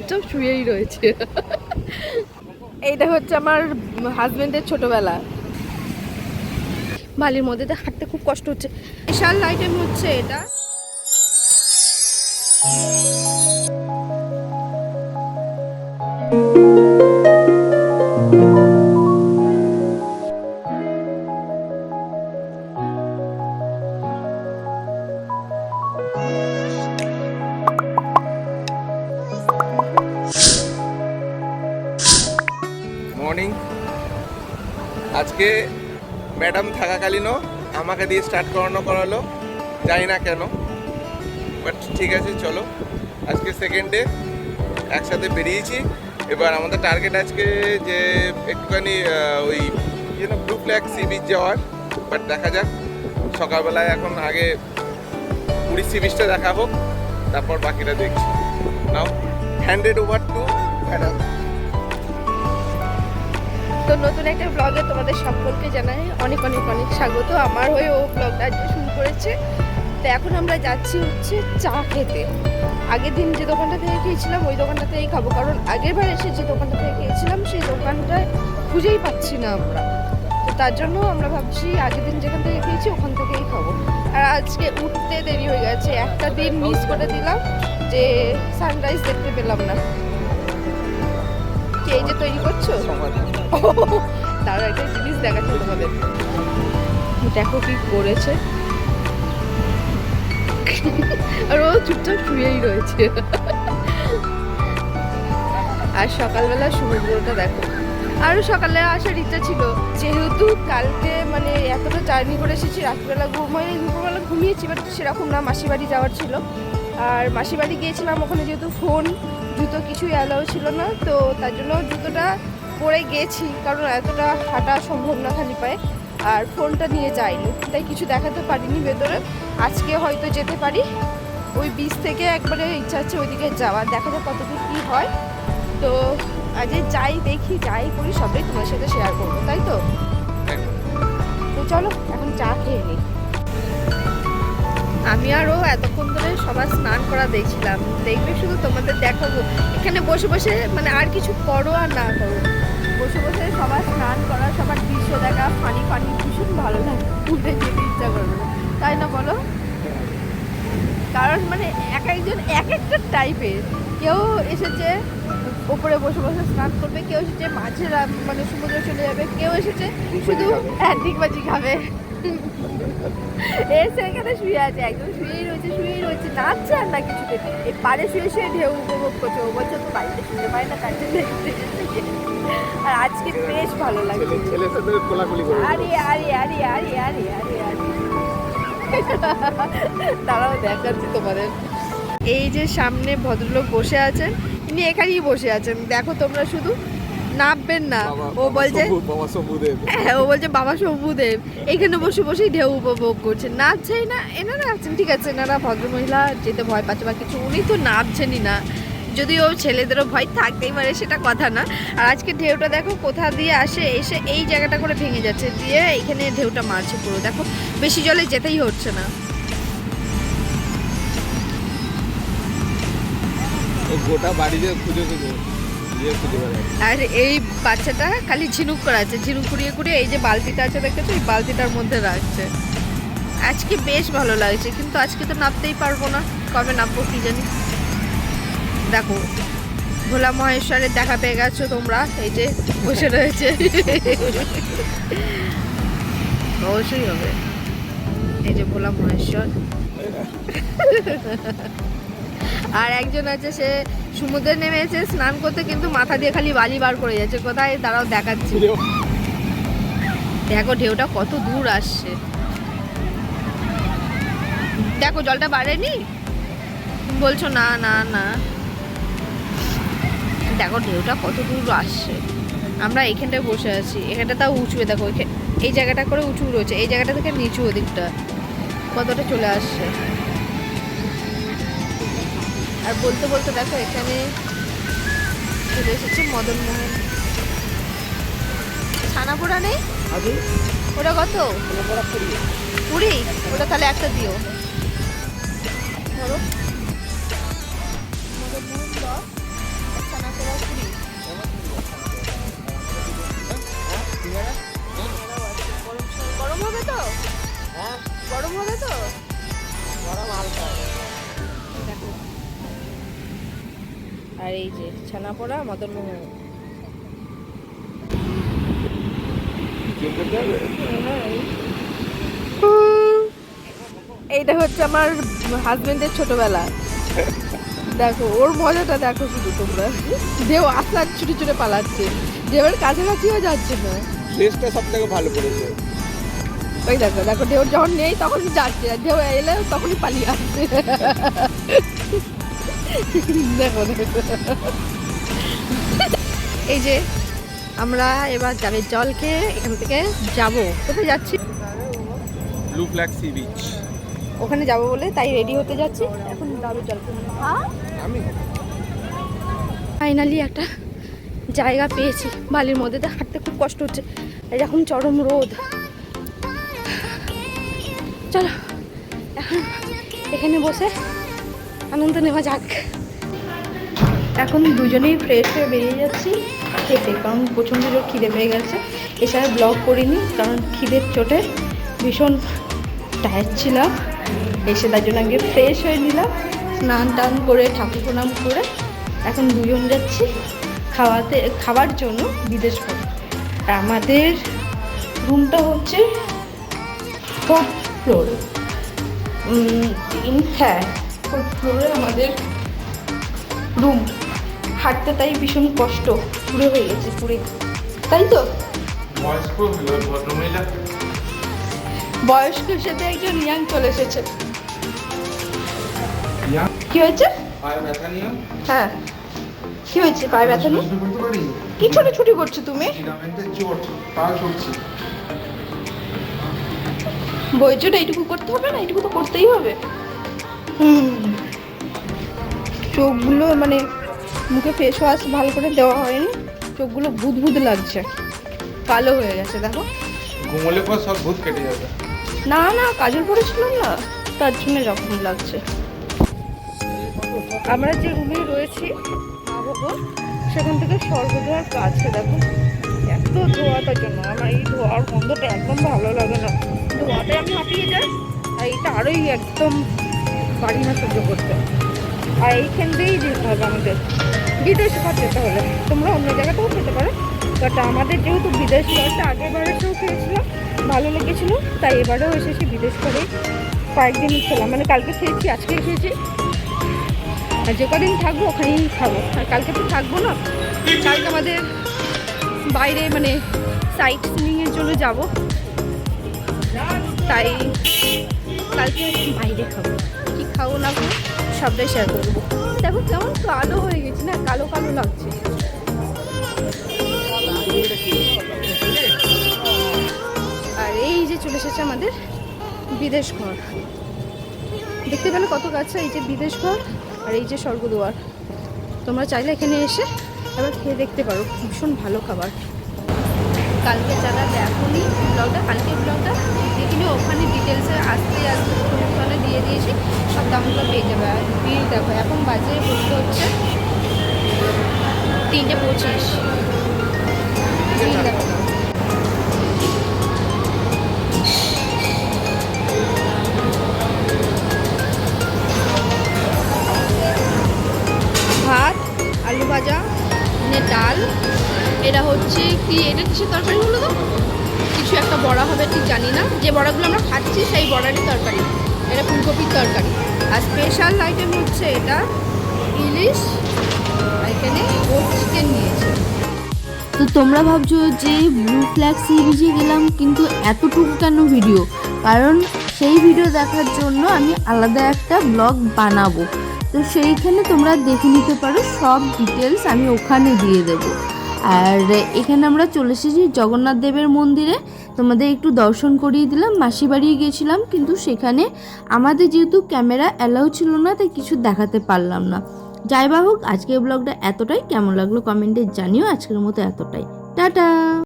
চুপচাপ শুয়েই রয়েছে। এইটা হচ্ছে আমার হাজবেন্ডের ছোটবেলা। বালির মধ্যে তো হাঁটতে খুব কষ্ট হচ্ছে। বিশাল আইটেম হচ্ছে এটা। মর্নিং। আজকে ম্যাডাম থাকাকালীনও আমাকে দিয়ে স্টার্ট করালো, জানি না কেন, বাট ঠিক আছে চলো। আজকে সেকেন্ড ডে, একসাথে বেরিয়েছি। এবার আমাদের টার্গেট আজকে যে একটুখানি ওই ব্লু ফ্ল্যাগ সি বিচ যাওয়ার, বাট দেখা যাক। সকালবেলায় এখন আগে পুরী সি বিচটা দেখা হোক, তারপর বাকিটা দেখছি। নাও হ্যান্ডেড ওভার টু ম্যাডাম। তো নতুন একটা ব্লগে তোমাদের সকলকে জানাই অনেক অনেক অনেক স্বাগত। আমার হয়ে ও ব্লগটা আজকে শুরু করেছে। তো এখন আমরা যাচ্ছি হচ্ছে চা খেতে। আগের দিন যে দোকানটা থেকে খেয়েছিলাম ওই দোকানটা থেকেই খাবো, কারণ আগের বার এসে যে দোকানটা থেকে খেয়েছিলাম সেই দোকানটায় খুঁজেই পাচ্ছি না আমরা। তো তার জন্য আমরা ভাবছি আগের দিন যেখান থেকে খেয়েছি ওখান থেকেই খাবো। আর আজকে উঠতে দেরি হয়ে গেছে, একটা দিন মিস করে দিলাম যে সানরাইজ দেখতে পেলাম না। কে যে তৈরি করছো? তার একটা জিনিস দেখাচ্ছে তোমাদের, দেখো কি করেছে। আর ও চুপচাপ শুয়েই রয়েছে। আর সকালবেলা সমুদ্রটা দেখো। আরও সকালে আসার ইচ্ছা ছিল, যেহেতু কালকে মানে এতটা জার্নি করে এসেছি, রাত্রিবেলা দুপুরবেলা ঘুমিয়েছি, বাট সেরকম না, মাসি বাড়ি যাওয়ার ছিল। আর মাসি বাড়ি গিয়েছিলাম, ওখানে যেহেতু ফোন জুতো কিছুই অ্যালাউ ছিল না, তো তার জন্য জুতোটা পরে গেছি, কারণ এতটা হাঁটা সম্ভব না খালি পায়ে। আর ফোনটা নিয়ে যাইনি, তাই কিছু দেখাতে পারিনি ভেতরে। আজকে হয়তো যেতে পারি, ওই বিচ থেকে একবারে ইচ্ছা আছে ওইদিকে যাওয়ার, দেখা যাক কতদূর কী হয়। তো আজ যাই দেখি, যাই করি সবাই তোমার সাথে শেয়ার করবো, তাই তো? তো চলো এখন চা খেয়ে নিই। আমি আরও এতক্ষণ ধরে সবার স্নান করা দেখছিলাম, দেখবে শুধু তোমাদের দেখাবো। এখানে বসে বসে মানে আর কিছু করো আর না করো, বসে বসে সবার স্নান করা, সবার দৃশ্য দেখা, ফানি ফানি ভীষণ ভালো লাগে, উঠে যেতে ইচ্ছা করবে না, তাই না বলো? কারণ মানে এক একজন এক একটা টাইপের। কেউ এসেছে ওপরে বসে বসে স্নান করবে, কেউ এসেছে মাঝে মানে সমুদ্রে চলে যাবে, কেউ এসেছে শুধু ডিগবাজি খাবে। এসে এখানে শুয়ে আছে, একদম শুয়েই রয়েছে, নাচছে আর না কিছু দেখে। এই পাড়ে শুয়ে শুয়ে ঢেউ উপভোগ করছে। ও বলছে তো বাড়িতে শুনতে পাই না, তার জন্য আর আজকে বেশ ভালো লাগছে। আরে আরে আরে আরে আরে আরে আরে তারাও দেখাচ্ছি তোমাদের। এই যে সামনে ভদ্রলোক বসে আছেন, ইনি এখানেই বসে আছেন, দেখো তোমরা শুধু, নামবেন না। ও বলছে হ্যাঁ, ও বলছে বাবা শম্ভুদেব এখানে বসে বসেই ঢেউ উপভোগ করছেন, নাচছেই না। এনারা আছেন, ঠিক আছে, এনারা ভদ্রমহিলা যেতে ভয় পাচ্ছে বা কিছু, উনি তো নাচছেনই না। যদিও ছেলেদেরও ভয় থাকতেই পারে, সেটা কথা না। আর আজকে ঢেউটা দেখো কোথা দিয়ে আসে, এসে এই জায়গাটা করে ভেঙে যাচ্ছে, দিয়ে এইখানে ঢেউটা মারছে পুরো। দেখো বেশি জলে যেতেই হচ্ছে না। গোটা বাড়িতে খুঁজে খুঁজে আর এই বাচ্চাটা খালি ঝিনুক করাচ্ছে, ঝিনুক কুড়িয়ে কুড়িয়ে এই যে বালতিটা আছে দেখেছো, এই বালতিটার মধ্যে রাখছে। আজকে বেশ ভালো লাগছে, কিন্তু আজকে তো নামতেই পারবো না, কবে নামবো কি জানি। দেখো ভোলা মহেশ্বরের দেখা পেয়ে গেছো তোমরা, এই যে বসে রয়েছে। অবশ্যই হবে, এই যে ভোলা মহেশ্বর। আর একজন আছে, সে সমুদ্রে নেমেছে স্নান করতে, কিন্তু মাথা দিয়ে খালি বালি বার করে যাচ্ছে। কোথায় তারাও দেখাচ্ছি, দেখো ঢেউটা কত দূর আসছে। দেখো জলটা বাড়েনি, বলছো না না না, দেখো ঢেউটা কত দূর আসছে। আমরা এইখানটায় বসে আছি, এখানটা তাও উঁচু, দেখো এই জায়গাটা করে উঁচু রয়েছে, এই জায়গাটা থেকে নিচু ওদিকটা কতটা চলে আসছে। আর বলতে বলতে দেখো এখানে চলে এসেছে মদনমোহন। ছানাপোড়া নেই ওটা কত? 20, ওটা তাহলে একটা দিও। ধরো মদনমোহন 10, আর এই যে ছানা পোড়া মদনমোহন। এইটা হচ্ছে আমার হাজবেন্ডের ছোটবেলা। দেখো ওর মজাটা দেখো শুধু তোমরা। দেও আস্তে আস্তে ছুটে ছুটে পালাচ্ছে, দেওয়ার কাছাকাছিও যাচ্ছে না। ড্রেসটা সব থেকে ভালো করেছে। ওই দেখো দেখো, দেও যখন নেই তখনই যাচ্ছে, আর দেও এলে তখনই পালিয়ে আসছে। দেখো দেখো, এই যে আমরা এবার যাবে জল খেয়ে এখান থেকে যাব। কোথায় যাচ্ছি? Blue flag sea beach. ওখানে যাব বলে তাই রেডি হতে যাচ্ছি। এখন যাবে জল খেয়ে। আমি ফাইনালি একটা জায়গা পেয়েছি। বালির মধ্যে তো হাঁটতে খুব কষ্ট হচ্ছে, এই এখন চরম রোদ। চলো এখন এখানে বসে আনন্দ নেওয়া যাক। এখন দুজনেই ফ্রেশ হয়ে বেরিয়ে যাচ্ছি খেতে, কারণ প্রচণ্ড জোর খিদে পেয়ে গেছে। এছাড়া ব্লগ করিনি কারণ খিদের চোটে ভীষণ টায়ার্ড ছিলাম। এসে তার জন্য আগে ফ্রেশ হয়ে নিলাম, স্নান টান করে ঠাকুর প্রণাম করে এখন দুজন যাচ্ছি খাবার জন্য বিদেশ করে। আর আমাদের রুমটা হচ্ছে 4th ফ্লোর। হ্যাঁ, 4th ফ্লোরে আমাদের রুম। হাঁটতে তাই ভীষণ কষ্ট, পুরো হয়ে গেছে পুরে, তাই তো। বয়স্কের সাথে একজন ইয়াং চলে এসেছে। কি হয়েছে? হ্যাঁ, কি হয়েছে? পায়ে ব্যথা নেই? কি ছোটাছুটি করছো তুমি? বইজোটা এইটুকু করতে হবে না? এইটুকু তো করতেই হবে। চোখগুলো মানে মুখে ফেস ওয়াশ ভালো করে দেওয়া হয়নি, চোখগুলো ভূত ভূত লাগছে, কালো হয়ে গেছে। দেখো ঘুমোলে পর সব ভূত কেটে যাবে। না না, কাজল পরেছিলাম না, তার জন্য এরকম লাগছে। আমরা যে রুমে রয়েছি সেখান থেকে স্বর্গদ্বার কাছে। দেখো এত ধোয়া, তার জন্য আমার এই ধোয়ার গন্ধটা একদম ভালো লাগে না। ধোয়াতে আমি হাঁপিয়ে যাই, আর এটা আরোই একদম পারি না সহ্য করতে। আর এইখান দিয়েই যেতে হবে আমাদের বিদেশ ঘর যেতে হলে। তোমরা অন্য জায়গাতেও খেতে পারো, বাট আমাদের যেহেতু বিদেশ ঘরটা আগেরবার এসেও খেয়েছিলাম, ভালো লেগেছিলো, তাই এবারেও এসেছি বিদেশ ঘরে। কয়েকদিন খেলাম, মানে কালকে খেয়েছি, আজকে খেয়েছি, আর যে কদিন থাকবো ওখানেই খাবো। আর কালকে তো থাকবো না, কালকে আমাদের বাইরে মানে সাইট সিইংয়ের জন্য যাব, তাই কালকে বাইরে খাবো। কি খাবো না খাবো সবটাই শেয়ার করবো। দেখো কেমন কালো হয়ে গেছে না, কালো কালো লাগছে। আর এই যে চলে এসেছে আমাদের বিদেশ ঘর। দেখতে পেলে কত কাছে, এই যে বিদেশ ঘর আর এই যে স্বর্গদুয়ার। তোমরা চাইলে এখানে এসে এবার খেয়ে দেখতে পারো, ভীষণ ভালো খাবার। কালকে যারা দেখোনি ব্লগটা, কালকে ব্লগটা দেখিনি, ওখানে ডিটেলসে আসতে আসতে ফোনে দিয়ে দিয়েছি, সব দামগুলো পেয়ে যাবে। আর ভিড় দেখো, এখন বাজে বলতে হচ্ছে 3:25। দেখো ভাত, আলু ভাজা, ডাল, এটা হচ্ছে কি, এটা কিসের তরকারি হলো তো? কিছু একটা বড়া হবে, ঠিক জানি না। যে বড়াগুলো আমরা খাচ্ছি সেই বড়ারই তরকারি। এটা ফুলকপির তরকারি। আর স্পেশাল আইটেম হচ্ছে এটা ইলিশ, আর এখানে ওট চিকেন নিয়েছে। তো তোমরা ভাবছো যে ব্লু ফ্ল্যাগ সি বিচে গেলাম, কিন্তু এতটুকু কেন ভিডিও? কারণ সেই ভিডিও দেখার জন্য আমি আলাদা একটা ব্লগ বানাবো, তো সেইখানে তোমরা দেখে নিতে পারো, সব ডিটেলস আমি ওখানে দিয়ে দেবো। আর এখানে আমরা চলে এসেছি জগন্নাথ দেবের মন্দিরে, তোমাদের একটু দর্শন করিয়ে দিলাম। মাসি বাড়ি গিয়েছিলাম, কিন্তু সেখানে আমাদের যেহেতু ক্যামেরা অ্যালাউ ছিল না, তাই কিছু দেখাতে পারলাম না। যাই বা হোক, আজকের ব্লগটা এতটাই। কেমন লাগলো কমেন্টে জানিও। আজকের মতো এতটাই, টাটা।